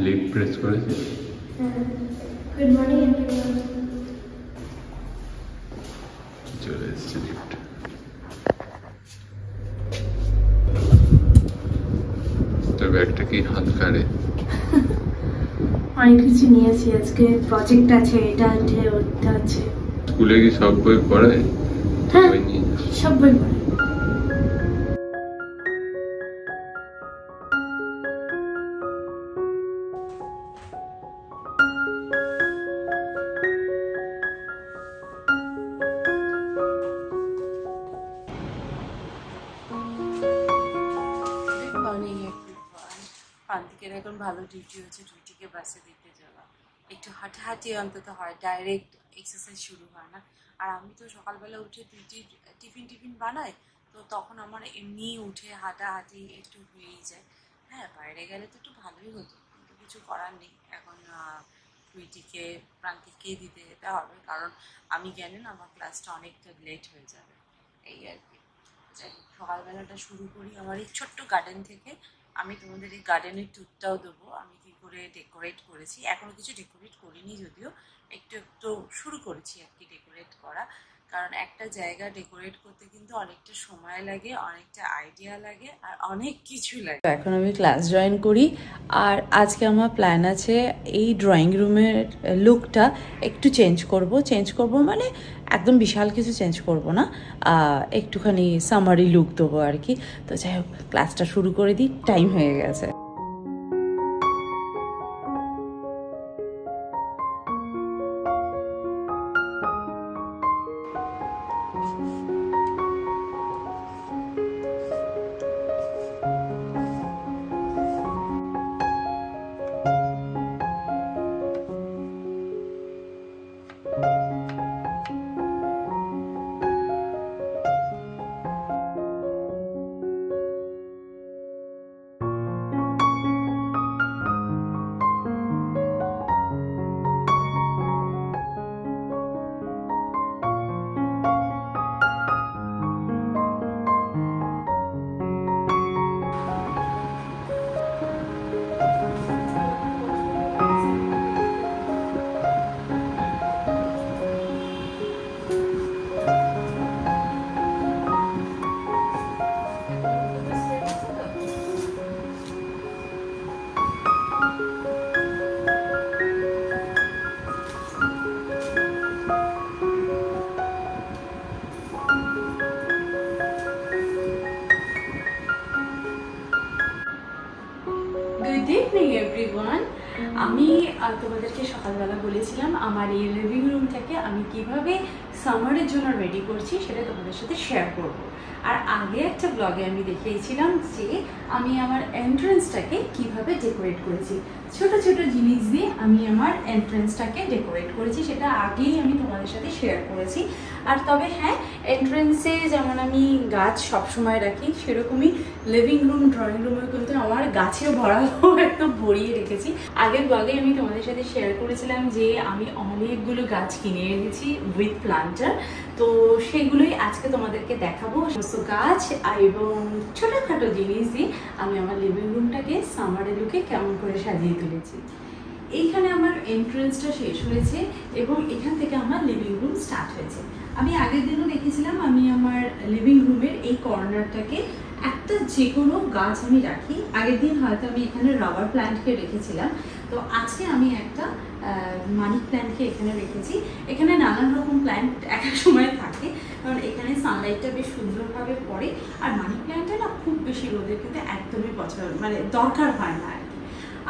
Leave press করেছে। Good morning everyone. চলে এসেছে লিফট। তোর ব্যাগটা কি হাত কাড়ে? অনেক কিছু নিয়েছি, আজকে প্রজেক্ট আছে, এটা আছে ওটা আছে। স্কুলে কি সব বই পড়ায়? হ্যাঁ, বই নিয়ে সব বই পড়ে। প্রান্তিকের এখন ভালো ডিউটি হচ্ছে টুইটিকে বাসে দিতে যাওয়া, একটু হাঁটাহাঁটি অন্তত হয়, ডাইরেক্ট এক্সারসাইজ শুরু হয় না। আর আমি তো সকালবেলা উঠে টুইটির টিফিন বানাই, তো তখন আমার এমনি উঠে হাঁটাহাঁটি একটু হয়েই যায়। হ্যাঁ, বাইরে গেলে তো একটু ভালোই হতো, কিন্তু কিছু করার নেই। এখন টুইটিকে প্রান্তিককেই দিতে যেতে হবে, কারণ আমি গেলে না আমার ক্লাসটা অনেকটা লেট হয়ে যাবে, এই আর কি। যাই হোক, সকালবেলাটা শুরু করি আমার এই ছোট্ট গার্ডেন থেকে। আমি তোমাদের এই গার্ডেনের ট্যুরটাও দেবো, আমি কী করে ডেকোরেট করেছি। এখনও কিছু ডেকোরেট করিনি, যদিও একটু একটু শুরু করেছি আর কি ডেকোরেট করা। কারণ একটা জায়গা ডেকোরেট করতে কিন্তু অনেকটা সময় লাগে, অনেকটা আইডিয়া লাগে, আর অনেক কিছু লাগে। এখন আমি ক্লাস জয়েন করি, আর আজকে আমার প্ল্যান আছে এই ড্রয়িং রুমের লুকটা একটু চেঞ্জ করব মানে একদম বিশাল কিছু চেঞ্জ করব না, একটুখানি সামারি লুক দেবো আর কি। তো যাই হোক, ক্লাসটা শুরু করে দিই, টাইম হয়ে গেছে। Good evening everyone. আমি তোমাদেরকে সকালবেলা বলেছিলাম আমার এই লিভিং রুমটাকে আমি কিভাবে সামারের জন্য রেডি করছি সেটা তোমাদের সাথে শেয়ার করব। আর আগে একটা ব্লগে আমি দেখিয়েছিলাম যে আমি আমার এন্ট্রেন্সটাকে কিভাবে ডেকোরেট করেছি, ছোট ছোট জিনিস দিয়ে আমি আমার এন্ট্রেন্সটাকে ডেকোরেট করেছি, সেটা আগেই আমি তোমাদের সাথে শেয়ার করেছি। আর তবে হ্যাঁ, এন্ট্রেন্সে যেমন আমি গাছ সবসময় রাখি, সেরকমই লিভিং রুম ড্রয়িং রুমেও কিন্তু আমার গাছেও ভরাও একদম ভরিয়ে রেখেছি। আগের ব্লগে আমি তোমাদের সাথে শেয়ার করেছিলাম যে আমি অনেকগুলো গাছ কিনে এনেছি উইথ প্লান্টার, তো সেগুলোই আজকে তোমাদেরকে দেখাবো। সমস্ত গাছ এবং ছোটোখাটো জিনিস দিয়ে আমি আমার লিভিং রুমটাকে সামারের লুকে কেমন করে সাজিয়ে তুলেছি। এইখানে আমার এন্ট্রেন্সটা শেষ হয়েছে এবং এখান থেকে আমার লিভিং রুম স্টার্ট হয়েছে। আমি আগের দিনও দেখেছিলাম আমি আমার লিভিং রুমের এই কর্নারটাকে একটা যে কোনো গাছ আমি রাখি। আগের দিন হয়তো আমি এখানে রাবার প্ল্যান্টকে রেখেছিলাম, তো আজকে আমি একটা মানি প্ল্যান্টকে এখানে রেখেছি। এখানে নানান রকম প্ল্যান্ট এক এক সময় থাকে, কারণ এখানে সানলাইটটা বেশ সুন্দরভাবে পড়ে। আর মানি প্ল্যান্টে না খুব বেশি রোদের কিন্তু একদমই পছন্দ মানে দরকার হয় না আর কি।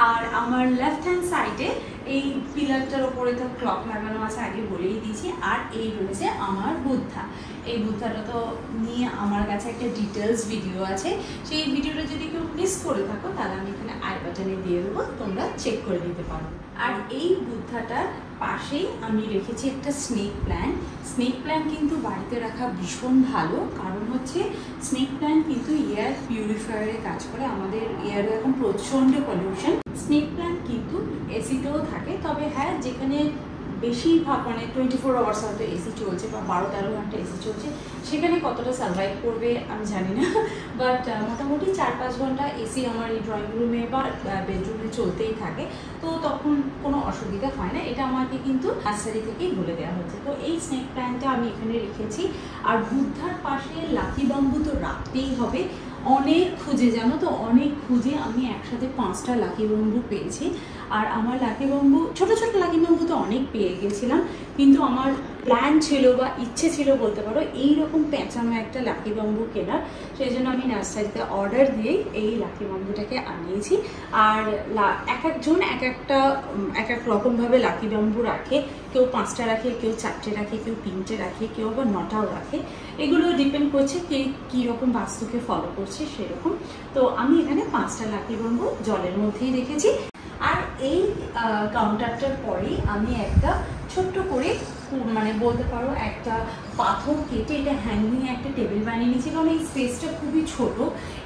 আর আমার লেফট হ্যান্ড সাইডে এই পিলারটার ওপরে তো ক্লক লাগানো আছে, আগে বলেই দিয়েছি। আর এই রয়েছে আমার বুদ্ধা। এই বুদ্ধাটা তো নিয়ে আমার কাছে একটা ডিটেলস ভিডিও আছে, সেই ভিডিওটা যদি কেউ মিস করে থাকো তাহলে আমি এখানে আই বাটনে দিয়ে দেবো, তোমরা চেক করে নিতে পারো। আর এই বুদ্ধাটার পাশেই আমি রেখেছি একটা স্নেক প্ল্যান্ট। স্নেক প্ল্যান্ট কিন্তু বাড়িতে রাখা ভীষণ ভালো, কারণ হচ্ছে স্নেক প্ল্যান্ট কিন্তু এয়ার পিউরিফায়ারে কাজ করে। আমাদের এয়ারে এখন প্রচণ্ড পলিউশন। স্নেক প্ল্যান্ট কিন্তু এসিতেও থাকে, তবে হ্যাঁ যেখানে বেশিরভাগ মানে 24 আওয়ার্স হয়তো এসি চলছে বা 12-13 ঘন্টা এসি চলছে, সেখানে কতটা সার্ভাইভ করবে আমি জানি না, বাট মোটামুটি 4-5 ঘন্টা এসি আমার এই ড্রয়িং রুমে বা বেডরুমে চলতেই থাকে, তো তখন কোনো অসুবিধা হয় না। এটা আমাকে কিন্তু নার্সারি থেকেই বলে দেওয়া হচ্ছে। তো এই স্নেক প্ল্যান্টটা আমি এখানে রেখেছি। আর বুদ্ধার পাশে লাকি বাম্বু তো রাখতেই হবে, অনেক খুঁজে, জানো তো, অনেক খুঁজে আমি একসাথে 5টা লাকি বাম্বু পেয়েছি। আর আমার লাকি বাম্বু, ছোটো ছোটো লাকি বাম্বু তো অনেক পেয়ে গেছিলাম, কিন্তু আমার প্ল্যান ছিল বা ইচ্ছে ছিল বলতে পারো এইরকম পেঁচানো একটা লাকি বাম্বু কেনার। সেই জন্য আমি নার্সারিতে অর্ডার দিয়েই এই লাকি বাম্বুটাকে আনিয়েছি। আর এক একজন এক এক রকমভাবে লাকি বাম্বু রাখে, কেউ 5টা রাখে, কেউ 4টে রাখে, কেউ 3টে রাখে, কেউ আবার 9টাও রাখে। এগুলো ডিপেন্ড করছে কে কীরকম বাস্তুকে ফলো করছে সেরকম। তো আমি এখানে 5টা লাকি বাম্বু জলের মধ্যেই রেখেছি। আর এই কাউন্টারটার পরেই আমি একটা ছোট্ট করে মানে বলতে পারো একটা পাথর কেটে এটা হ্যাঙ্গিং একটা টেবিল বানিয়ে নিয়েছি, কারণ এই স্পেসটা খুবই ছোট।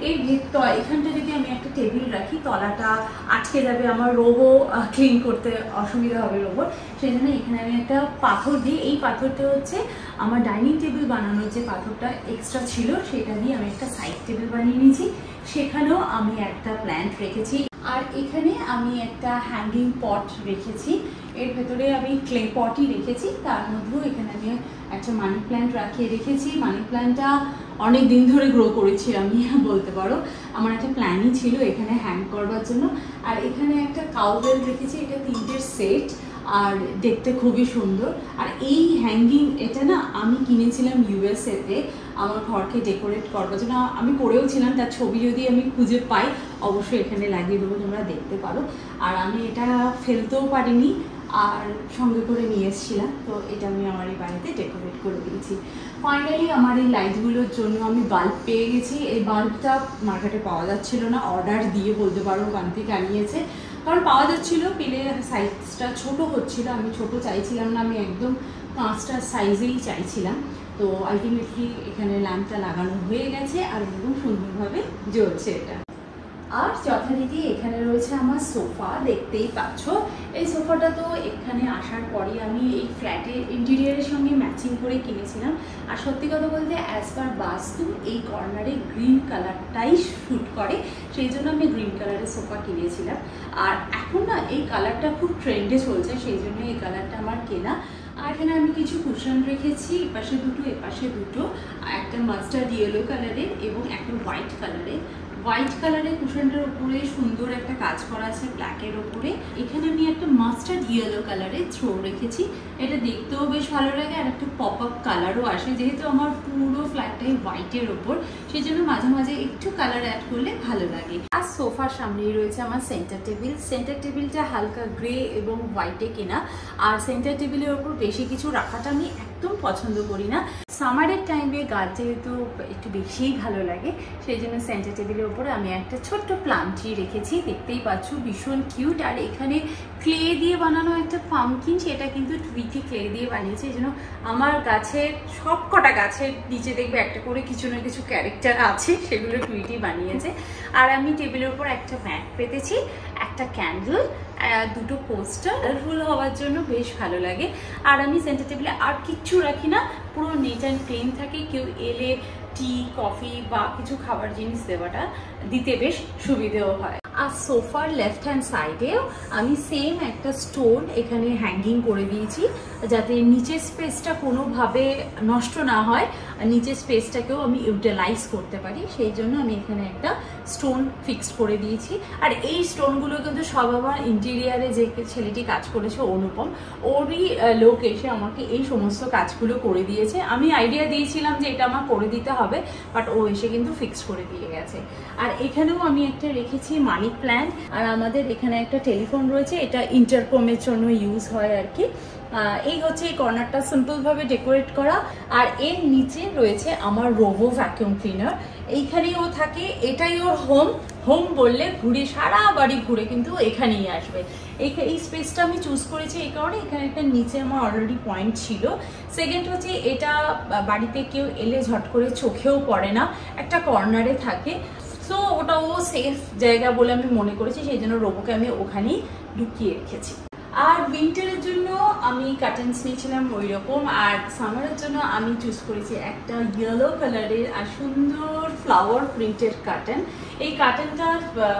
এর ভেতর এখানটা যদি আমি একটা টেবিল রাখি তলাটা আটকে যাবে, আমার রোবও ক্লিন করতে অসুবিধা হবে রোবর। সেই জন্য এখানে আমি একটা পাথর দিই। এই পাথরটা হচ্ছে আমার ডাইনিং টেবিল বানানোর যে পাথরটা এক্সট্রা ছিল সেটা দিয়ে আমি একটা সাইড টেবিল বানিয়ে নিয়েছি, সেখানেও আমি একটা প্ল্যান্ট রেখেছি। আর এখানে আমি একটা হ্যাঙ্গিং পট রেখেছি, এর ভেতরে আমি ক্লে পটই রেখেছি, তার মধ্যেও এখানে আমি একটা মানি প্ল্যান্ট রাখিয়ে রেখেছি। মানি প্ল্যান্টটা অনেক দিন ধরে গ্রো করেছি আমি বলতে পারো, আমার একটা প্ল্যানই ছিল এখানে হ্যাং করবার জন্য। আর এখানে একটা কাউবেল রেখেছি, এটা 3টের সেট, আর দেখতে খুবই সুন্দর। আর এই হ্যাঙ্গিং এটা না আমি কিনেছিলাম ইউএসএতে আমার ঘরকে ডেকোরেট করবার জন্য, আমি করেও ছিলাম, তার ছবি যদি আমি খুঁজে পাই অবশ্যই এখানে লাগিয়ে দেবো, তোমরা দেখতে পারো। আর আমি এটা ফেলতেও পারিনি আর সঙ্গে করে নিয়ে এসেছিলাম, তো এটা আমি আমার এই বাড়িতে ডেকোরেট করে দিয়েছি। ফাইনালি আমার এই লাইটগুলোর জন্য আমি বাল্ব পেয়ে গেছি। এই বাল্বটা মার্কেটে পাওয়া যাচ্ছিল না, অর্ডার দিয়ে বলতে পারো ওখান থেকে আনিয়েছে, কারণ পাওয়া যাচ্ছিল, পেলে সাইজটা ছোট হচ্ছিল, আমি ছোট চাইছিলাম না, আমি একদম 5টা সাইজেই চাইছিলাম। তো আলটিমেটলি এখানে ল্যাম্পটা লাগানো হয়ে গেছে আর একদম সুন্দরভাবে জ্বলছে এটা। আর যথারীতি এখানে রয়েছে আমার সোফা, দেখতেই পাচ্ছ। এই সোফাটা তো এখানে আসার পরই আমি এই ফ্ল্যাটের ইন্টেরিয়ারের সঙ্গে ম্যাচিং করে কিনেছিলাম। আর সত্যি কথা বলতে অ্যাজ পার বাস্তু এই কর্নারে গ্রিন কালারটাই শ্যুট করে, সেই জন্য আমি গ্রিন কালারের সোফা কিনেছিলাম। আর এখন না এই কালারটা খুব ট্রেন্ডে চলছে, সেই জন্য এই কালারটা আমার কেনা। আর এখানে আমি কিছু কুশন রেখেছি, এপাশে দুটো এপাশে দুটো, একটা মাস্টার্ড ইয়েলো কালারের এবং একটা হোয়াইট কালারের। হোয়াইট কালারের কুশনটার উপরে সুন্দর একটা কাজ করা আছে ব্ল্যাকের ওপরে। এখানে আমি একটা মাস্টার্ড ইয়েলো কালারের থ্রো রেখেছি, এটা দেখতেও বেশ ভালো লাগে। আর একটা পপ আপ কালারও আসে, যেহেতু আমার পুরো ফ্ল্যাটটাই হোয়াইটের ওপর, সেই জন্য মাঝে মাঝে একটু কালার অ্যাড করলে ভালো লাগে। আর সোফার সামনেই রয়েছে আমার সেন্টার টেবিল। সেন্টার টেবিলটা হালকা গ্রে এবং হোয়াইটে কেনা। আর সেন্টার টেবিলের ওপর বেশি কিছু রাখাটা আমি একদম পছন্দ করি না। সামারের টাইমে গাছ যেহেতু একটু বেশিই ভালো লাগে, সেই জন্য সেন্টার টেবিলের উপরে আমি একটা ছোট্ট প্লান্টই রেখেছি, দেখতেই পাচ্ছ ভীষণ কিউট। আর এখানে ক্লে দিয়ে বানানো একটা পামকিন, সেটা কিন্তু টুইটি ক্লে দিয়ে বানিয়েছে, এই জন্য আমার গাছের সব কটা গাছের নিচে দেখবে একটা করে কিছু না কিছু ক্যারেক্টার আছে, সেগুলো টুইটি বানিয়েছে। আর আমি টেবিলের উপর একটা ম্যাট পেতেছি, একটা ক্যান্ডেল, দুটো পোস্টার, ফুল হওয়ার জন্য বেশ ভালো লাগে। আর আমি সেন্টার টেবিলে আর কিচ্ছু রাখি না, পুরো নিট অ্যান্ড ক্লিন থাকে, কেউ এলে টি কফি বা কিছু খাবার জিনিস দিতে বেশ সুবিধেও হয়। আর সোফার লেফট হ্যান্ড সাইডেও আমি সেম একটা স্টোন এখানে হ্যাঙ্গিং করে দিয়েছি, যাতে নিচের স্পেসটা কোনোভাবে নষ্ট না হয়, আর নিচের স্পেসটাকেও আমি ইউটিলাইজ করতে পারি, সেই জন্য আমি এখানে একটা স্টোন ফিক্সড করে দিয়েছি। আর এই স্টোনগুলো কিন্তু সব আমার ইন্টেরিয়ারে যে ছেলেটি কাজ করেছে অনুপম, ওরই লোক এসে আমাকে এই সমস্ত কাজগুলো করে দিয়েছে। আমি আইডিয়া দিয়েছিলাম যে এটা আমার করে দিতে হবে, বাট ও এসে কিন্তু ফিক্স করে দিয়ে গেছে। আর এখানেও আমি একটা রেখেছি মানি প্ল্যান্ট। আর আমাদের এখানে একটা টেলিফোন রয়েছে, এটা ইন্টারকমের জন্য ইউজ হয় আর কি। এই হচ্ছে এই কর্নারটা সিম্পলভাবে ডেকোরেট করা। আর এর নিচে রয়েছে আমার রোবো ভ্যাকুয়াম ক্লিনার, এইখানেই ও থাকে, এটাই ওর হোম বললে ঘুরে সারা বাড়ি ঘুরে কিন্তু এখানেই আসবে। এই স্পেসটা আমি চুজ করেছি এই কারণে, এখানে একটা নিচে আমার অলরেডি পয়েন্ট ছিল। সেকেন্ড হচ্ছে এটা বাড়িতে কেউ এলে ঝট করে চোখেও পড়ে না, একটা কর্নারে থাকে, সো ওটাও সেফ জায়গা বলে আমি মনে করেছি, সেই জন্য রোবোকে আমি ওখানেই ঢুকিয়ে রেখেছি। আর উইন্টারের জন্য আমি কার্টেন্স নিয়েছিলাম ওই রকম, আর সামারের জন্য আমি চুজ করেছি একটা ইয়েলো কালারের আর সুন্দর ফ্লাওয়ার প্রিন্টের কার্টেন। এই কার্টেনটা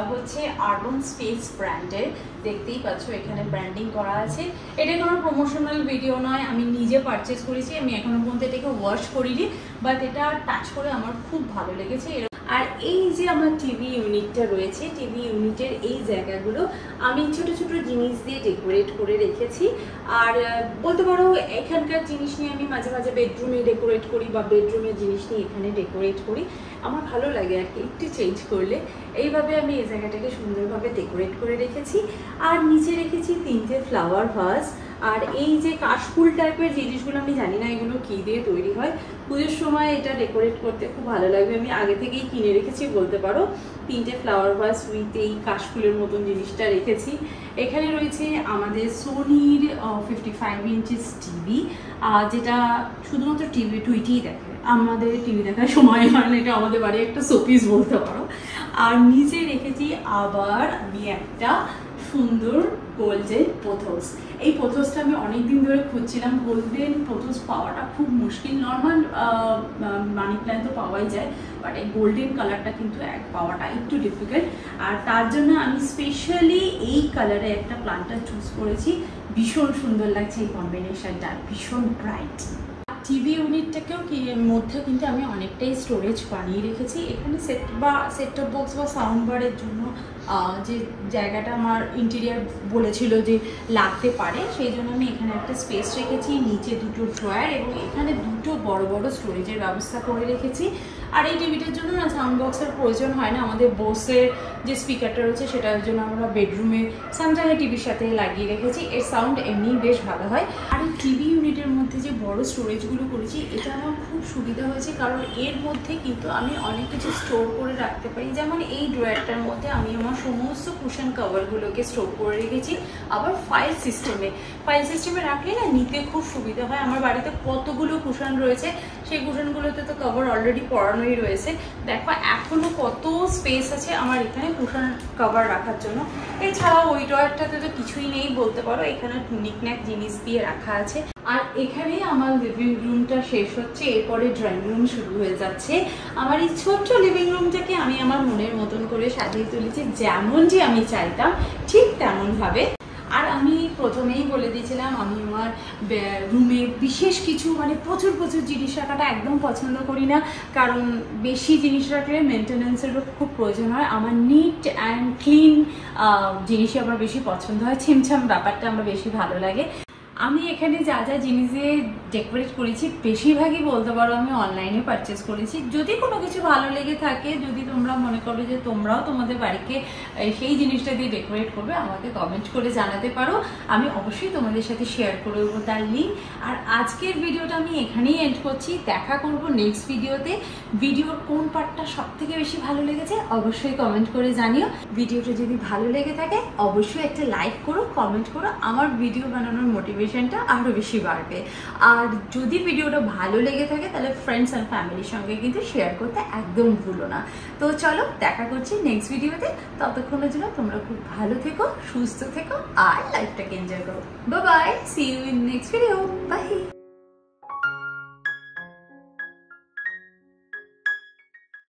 হচ্ছে আরবান স্পেস ব্র্যান্ডের, দেখতেই পাচ্ছ এখানে ব্র্যান্ডিং করা আছে। এটা কোনো প্রমোশনাল ভিডিও নয়, আমি নিজে পারচেস করেছি, আমি এখনো পর্যন্ত এটাকে ওয়াশ করিনি, বাট এটা টাচ করে আমার খুব ভালো লেগেছে। আর এই যে আমার টিভি ইউনিটটা রয়েছে, টিভি ইউনিটের এই জায়গাগুলো আমি ছোট ছোট জিনিস দিয়ে ডেকোরেট করে রেখেছি। আর বলতে পারো এখানকার জিনিস নিয়ে আমি মাঝে মাঝে বেডরুমে ডেকোরেট করি বা বেডরুমের জিনিস নিয়ে এখানে ডেকোরেট করি, আমার ভালো লাগে আর কি একটু চেঞ্জ করলে। এইভাবে আমি এই জায়গাটাকে সুন্দরভাবে ডেকোরেট করে রেখেছি। আর নিচে রেখেছি 3টে ফ্লাওয়ার ভাস। আর এই যে কাশফুল টাইপের জিনিসগুলো, আমি জানি না এগুলো কী দিয়ে তৈরি হয়, পুজোর সময় এটা ডেকোরেট করতে খুব ভালো লাগবে, আমি আগে থেকেই কিনে রেখেছি বলতে পারো। 3টে ফ্লাওয়ার ভাস উইথ এই কাশফুলের মতন জিনিসটা রেখেছি। এখানে রয়েছে আমাদের সোনির 55 ইঞ্চিস টিভি, যেটা শুধুমাত্র টুইটিই দেখে, আমাদের টিভি দেখার সময় হয় না, এটা আমাদের বাড়ি একটা শোপিস বলতে পারো। আর নিচে রেখেছি আবার আমি একটা সুন্দর গোল্ডেন পোথোস। এই পোথোসটা আমি অনেকদিন ধরে খুঁজছিলাম, গোল্ডেন পোথোস পাওয়াটা খুব মুশকিল। নর্মাল মানি প্ল্যান্ট তো পাওয়াই যায়, বাট এই গোল্ডেন কালারটা কিন্তু পাওয়াটা একটু ডিফিকাল্ট। আর তার জন্য আমি স্পেশালি এই কালারে একটা প্ল্যান্টটা চুজ করেছি, ভীষণ সুন্দর লাগছে এই কম্বিনেশনটা, ভীষণ ব্রাইট। টিভি ইউনিটটাকেও মধ্যে কিন্তু আমি অনেকটাই স্টোরেজ বানিয়ে রেখেছি। এখানে সেট টপ বক্স বা সাউন্ড বারের জন্য যে জায়গাটা আমার ইন্টেরিয়ার বলেছিল যে লাগতে পারে, সেই জন্য আমি এখানে একটা স্পেস রেখেছি, নিচে 2টো ড্রয়ার এবং এখানে 2টো বড় বড় স্টোরেজের ব্যবস্থা করে রেখেছি। আর এই টিভিটার জন্য না সাউন্ড বক্সের প্রয়োজন হয় না, আমাদের বোসের যে স্পিকারটা রয়েছে সেটার জন্য আমরা বেডরুমে সাম জায়গায় টিভির সাথে লাগিয়ে রেখেছি, এর সাউন্ড এমনিই বেশ ভালো হয়। আর এই টিভি ইউনিটের মধ্যে যে বড় স্টোরেজগুলো করেছি এটা আমার খুব সুবিধা হয়েছে, কারণ এর মধ্যে কিন্তু আমি অনেক কিছু স্টোর করে রাখতে পারি। যেমন এই ড্রয়ারটার মধ্যে আমি আমার সমস্ত কুশন কভারগুলোকে স্টোর করে রেখেছি। আবার ফাইল সিস্টেমে রাখলে না নিতে খুব সুবিধা হয়। আমার বাড়িতে কতগুলো কুশন রয়েছে, সেই কুশনগুলোতে তো কভার অলরেডি পরানোই রয়েছে। দেখো এখনো কত স্পেস আছে আমার এখানে কুশন কভার রাখার জন্য। এছাড়াও ওই ড্রয়ারটাতে তো কিছুই নেই বলতে পারো, এখানে নিকন্যাক জিনিস দিয়ে রাখা আছে। আর এখানেই আমার লিভিং রুমটা শেষ হচ্ছে, এরপরে ড্রয়িং রুম শুরু হয়ে যাচ্ছে। আমার এই ছোট্ট লিভিং রুমটাকে আমি আমার মনের মতন করে সাজিয়ে তুলেছি, যেমনটি আমি চাইতাম ঠিক তেমনভাবে। আর আমি প্রথমেই বলে দিয়েছিলাম আমি আমার রুমে বিশেষ কিছু প্রচুর জিনিস রাখাটা একদম পছন্দ করি না, কারণ বেশি জিনিস রাখলে মেনটেন্যান্সেরও খুব প্রয়োজন হয়। আমার নিট অ্যান্ড ক্লিন জিনিসই আমার বেশি পছন্দ হয়, ছিমছাম ব্যাপারটা আমার বেশি ভালো লাগে। আমি এখানে যা যা জিনিসে ডেকোরেট করেছি বেশিরভাগই বলতে পারো আমি অনলাইনে পারচেস করেছি। যদি কোনো কিছু ভালো লেগে থাকে, যদি তোমরা মনে করো যে তোমরাও তোমাদের বাড়িকে সেই জিনিসটা দিয়ে ডেকোরেট করবে, আমাকে কমেন্ট করে জানাতে পারো, আমি অবশ্যই তোমাদের সাথে শেয়ার করে দেবো তার লিঙ্ক। আর আজকের ভিডিওটা আমি এখানেই এন্ড করছি, দেখা করব নেক্সট ভিডিওতে। ভিডিওর কোন পার্টটা সব থেকে বেশি ভালো লেগেছে অবশ্যই কমেন্ট করে জানিও। ভিডিওটা যদি ভালো লেগে থাকে অবশ্যই একটা লাইক করো, কমেন্ট করো, আমার ভিডিও বানানোর মোটিভেশনটা আরও বেশি বাড়বে। আর যদি ভিডিওটা ভালো লেগে থাকে তাহলে ফ্রেন্ডস অ্যান্ড ফ্যামিলির সঙ্গে কিন্তু শেয়ার করতে একদম ভুলো না। তো চলো দেখা করছি নেক্সট ভিডিওতে, ততক্ষণের জন্য তোমরা খুব ভালো থেকো, সুস্থ থেকো আর লাইফটাকে এনজয় করো। Bye bye, see you in next video, by.